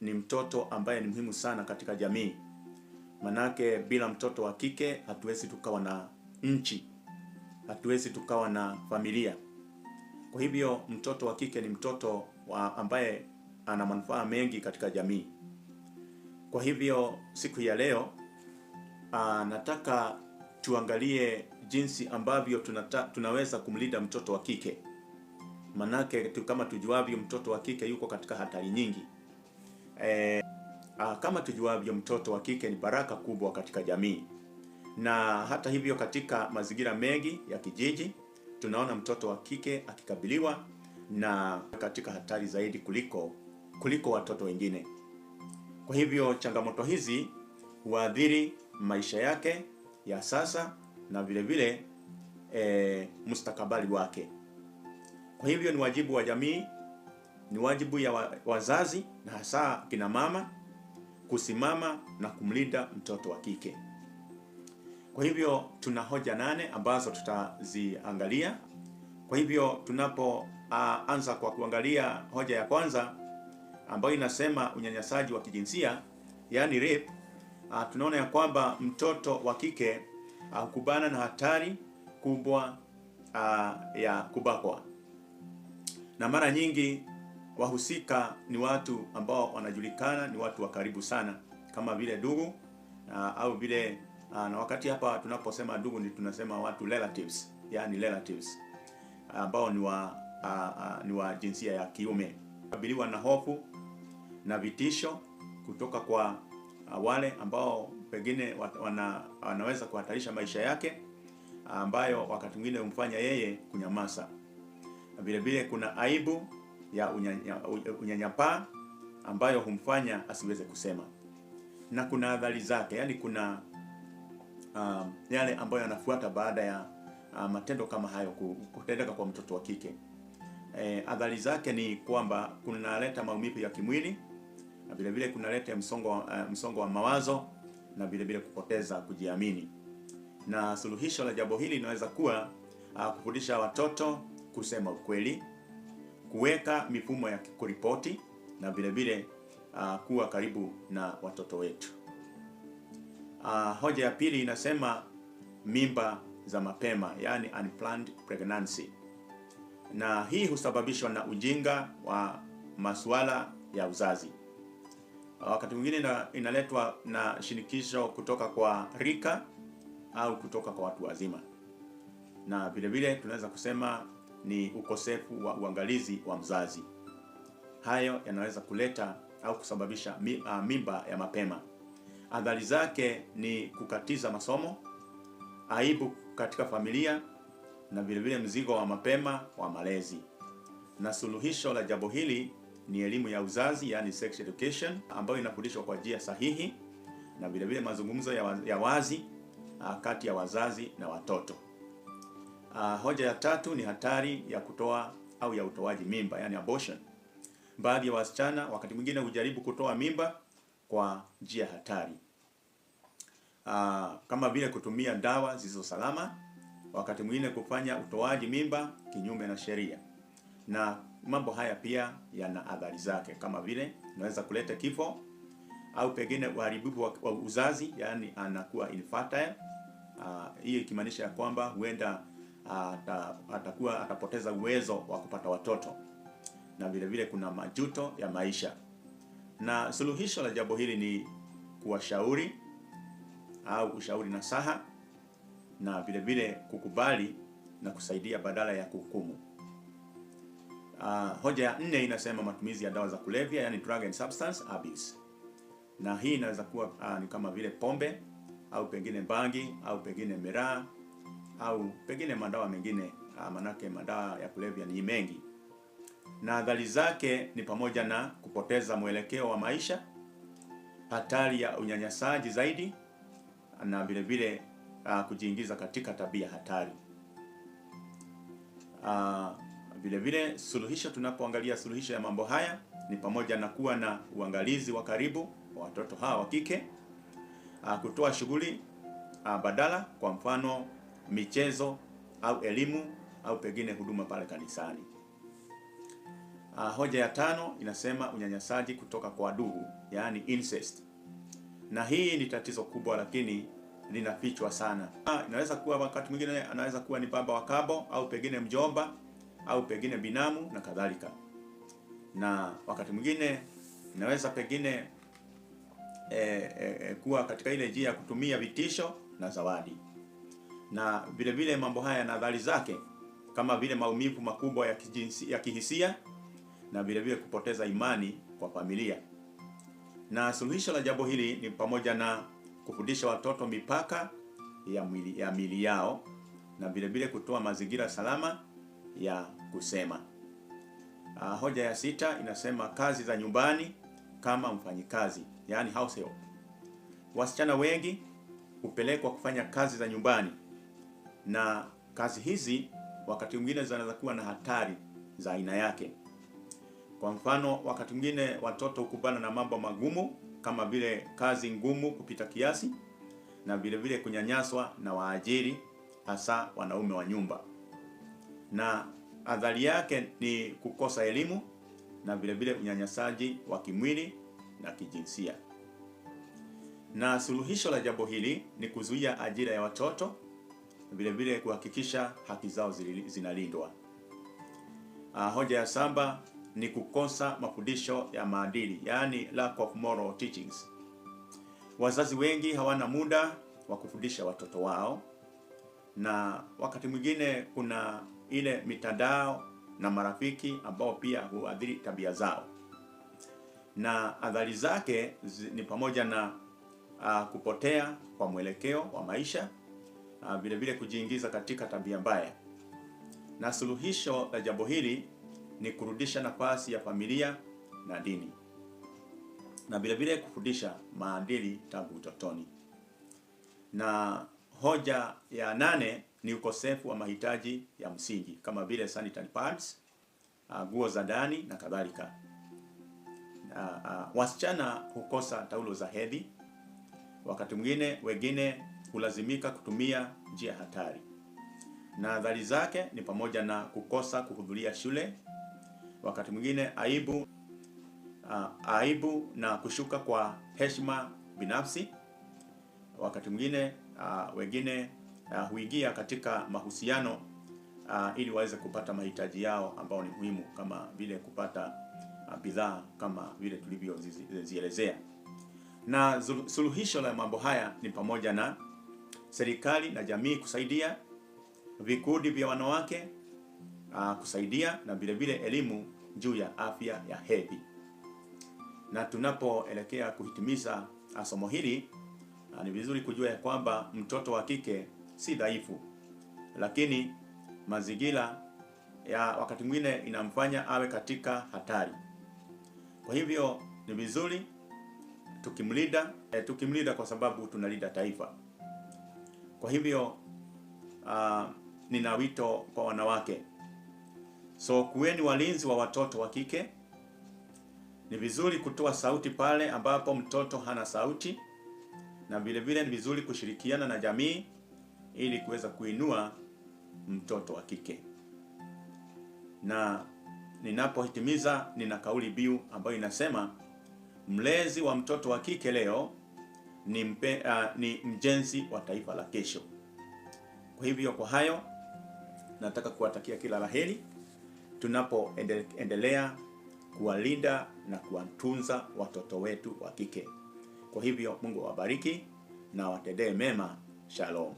ni mtoto ambaye ni muhimu sana katika jamii. Manake bila mtoto wa kike hatuwezi tukawa na nchi, hatuwezi tukawa na familia. Kwa hivyo mtoto wa kike ni mtoto ambaye ana manufaa mengi katika jamii. Kwa hivyo siku ya leo nataka tuangalie jinsi ambavyo tunaweza kumlinda mtoto wa kike. Manake kama tujuavyo, mtoto wa kike yuko katika hatari nyingi. Kama tujuavyo, mtoto wa kike ni baraka kubwa katika jamii. Na hata hivyo, katika mazingira mengi ya kijiji tunaona mtoto wa kike akikabiliwa na katika hatari zaidi kuliko watoto wengine. Kwa hivyo changamoto hizi huathiri maisha yake ya sasa na vile vile mustakabali wake. Kwa hivyo ni wajibu wa jamii, ni wajibu ya wazazi na hasa kina mama kusimama na kumlinda mtoto wa kike. Kwa hivyo tuna hoja 8 ambazo tutaziangalia. Kwa hivyo tunapoanza kwa kuangalia hoja ya kwanza ambayo inasema unyanyasaji wa kijinsia, yani rape, tunaona ya kwamba mtoto wa kike hukubana na hatari kubwa ya kubakwa. Na mara nyingi wahusika ni watu ambao wanajulikana, ni watu wa karibu sana, kama vile ndugu au vile na wakati hapa tunaposema ndugu ni tunasema watu relatives, yani relatives ambao ni wa jinsia ya kiume. Kabiliwa na hofu na vitisho kutoka kwa wale ambao pengine wanaweza kuhatarisha maisha yake, ambayo wakati mwingine humfanya yeye kunyamaza. Vile vile kuna aibu ya unyanyapaa ambayo humfanya asiweze kusema. Na kuna adhari zake, yani kuna yale ambayo yanafuata baada ya matendo kama hayo kutendeka kwa mtoto wa kike. Adhari zake ni kwamba kunaleta maumivu ya kimwili, na vile vile kunaleta msongo wa mawazo, na vile vile kupoteza kujiamini. Na suluhisho la jambo hili linaweza kuwa kufundisha watoto kusema ukweli, kuweka mifumo ya kuripoti, na vile vile kuwa karibu na watoto wetu. Hoja ya pili inasema mimba za mapema, yani unplanned pregnancy. Na hii husababishwa na ujinga wa masuala ya uzazi. Wakati mwingine inaletwa na shinikisho kutoka kwa rika au kutoka kwa watu wazima. Na vile vile tunaweza kusema ni ukosefu wa uangalizi wa mzazi. Hayo yanaweza kuleta au kusababisha mimba ya mapema. Athari zake ni kukatiza masomo, aibu katika familia, na vile vile mzigo wa mapema wa malezi. Na suluhisho la jambo hili ni elimu ya uzazi, yani sex education, ambayo inafundishwa kwa njia sahihi, na vile vile mazungumzo ya wazi kati ya wazazi na watoto. Hoja ya tatu ni hatari ya kutoa au ya utoaji mimba, yani abortion. Baadhi ya wasichana wakati mwingine hujaribu kutoa mimba kwa njia hatari, kama vile kutumia dawa zisizo salama, wakati mwingine kufanya utoaji mimba kinyume na sheria. Na mambo haya pia yana athari zake, kama vile inaweza kuleta kifo au pengine uharibifu wa uzazi, yani anakuwa infertile. Hii ikimaanisha ya kwamba huenda atapoteza uwezo wa kupata watoto, na vile vile kuna majuto ya maisha. Na suluhisho la jambo hili ni kuwashauri au ushauri nasaha, na vile vile kukubali na kusaidia badala ya kuhukumu. Hoja ya 4 inasema matumizi ya dawa za kulevya, yani drug and substance abuse. Na hii inaweza kuwa ni kama vile pombe au pengine bangi au pengine miraa au pengine madawa mengine, manake madawa ya kulevya ni mengi. Na athari zake ni pamoja na kupoteza mwelekeo wa maisha, hatari ya unyanyasaji zaidi, na vile vile kujiingiza katika tabia hatari. Vile vile suluhisho, tunapoangalia suluhisho ya mambo haya ni pamoja na kuwa na uangalizi wa karibu wa watoto hawa wa kike, kutoa shughuli badala, kwa mfano michezo au elimu au pengine huduma pale kanisani. Hoja ya 5 inasema unyanyasaji kutoka kwa ndugu, yaani incest. Na hii ni tatizo kubwa, lakini linafichwa sana. Inaweza kuwa wakati mwingine anaweza kuwa ni baba wa kambo, au pengine mjomba, au pengine binamu na kadhalika. Na wakati mwingine inaweza pengine kuwa katika ile njia ya kutumia vitisho na zawadi. Na vile vile mambo haya yana athari zake, kama vile maumivu makubwa ya kihisia, na vile vile kupoteza imani kwa familia. Na suluhisho la jambo hili ni pamoja na kufundisha watoto mipaka ya miili yao, na vile vile kutoa mazingira salama ya kusema. Hoja ya 6 inasema kazi za nyumbani kama mfanyikazi, yaani house help. Wasichana wengi hupelekwa kufanya kazi za nyumbani, na kazi hizi wakati mwingine zinaweza kuwa na hatari za aina yake. Kwa mfano, wakati mwingine watoto hukubana na mambo magumu kama vile kazi ngumu kupita kiasi, na vile vile kunyanyaswa na waajiri, hasa wanaume wa nyumba. Na athari yake ni kukosa elimu, na vile vile unyanyasaji wa kimwili na kijinsia. Na suluhisho la jambo hili ni kuzuia ajira ya watoto, vile vile kuhakikisha haki zao zinalindwa. Hoja ya 7 ni kukosa mafundisho ya maadili, yaani lack of moral teachings. Wazazi wengi hawana muda wa kufundisha watoto wao, na wakati mwingine kuna ile mitandao na marafiki ambao pia huathiri tabia zao. Na athari zake ni pamoja na kupotea kwa mwelekeo wa maisha, vile vile kujiingiza katika tabia mbaya. Na suluhisho la jambo hili ni kurudisha nafasi ya familia na dini, na vile vile kufundisha maadili tangu utotoni. Na hoja ya 8 ni ukosefu wa mahitaji ya msingi kama vile sanitary pads, nguo za ndani na kadhalika. Wasichana hukosa taulo za hedhi. Wakati mwingine wengine hulazimika kutumia njia hatari, na athari zake ni pamoja na kukosa kuhudhuria shule, wakati mwingine aibu na kushuka kwa heshima binafsi. Wakati mwingine wengine huingia katika mahusiano ili waweze kupata mahitaji yao ambao ni muhimu, kama vile kupata bidhaa kama vile tulivyozielezea. Na suluhisho la mambo haya ni pamoja na serikali na jamii kusaidia, vikundi vya wanawake kusaidia, na vile vile elimu juu ya afya ya hedhi. Na tunapoelekea kuhitimisha somo hili, ni vizuri kujua ya kwamba mtoto wa kike si dhaifu, lakini mazingira ya wakati mwingine inamfanya awe katika hatari. Kwa hivyo ni vizuri tukimlinda kwa sababu tunalinda taifa. Kwa hivyo nina wito kwa wanawake. So kuweni walinzi wa watoto wa kike. Ni vizuri kutoa sauti pale ambapo mtoto hana sauti, na vile vile ni vizuri kushirikiana na jamii ili kuweza kuinua mtoto wa kike. Na ninapohitimiza, nina kauli mbiu ambayo inasema mlezi wa mtoto wa kike leo ni mjenzi wa taifa la kesho. Kwa hivyo, kwa hayo nataka kuwatakia kila laheri tunapoendelea kuwalinda na kuwatunza watoto wetu wa kike. Kwa hivyo Mungu awabariki na watendee mema. Shalom.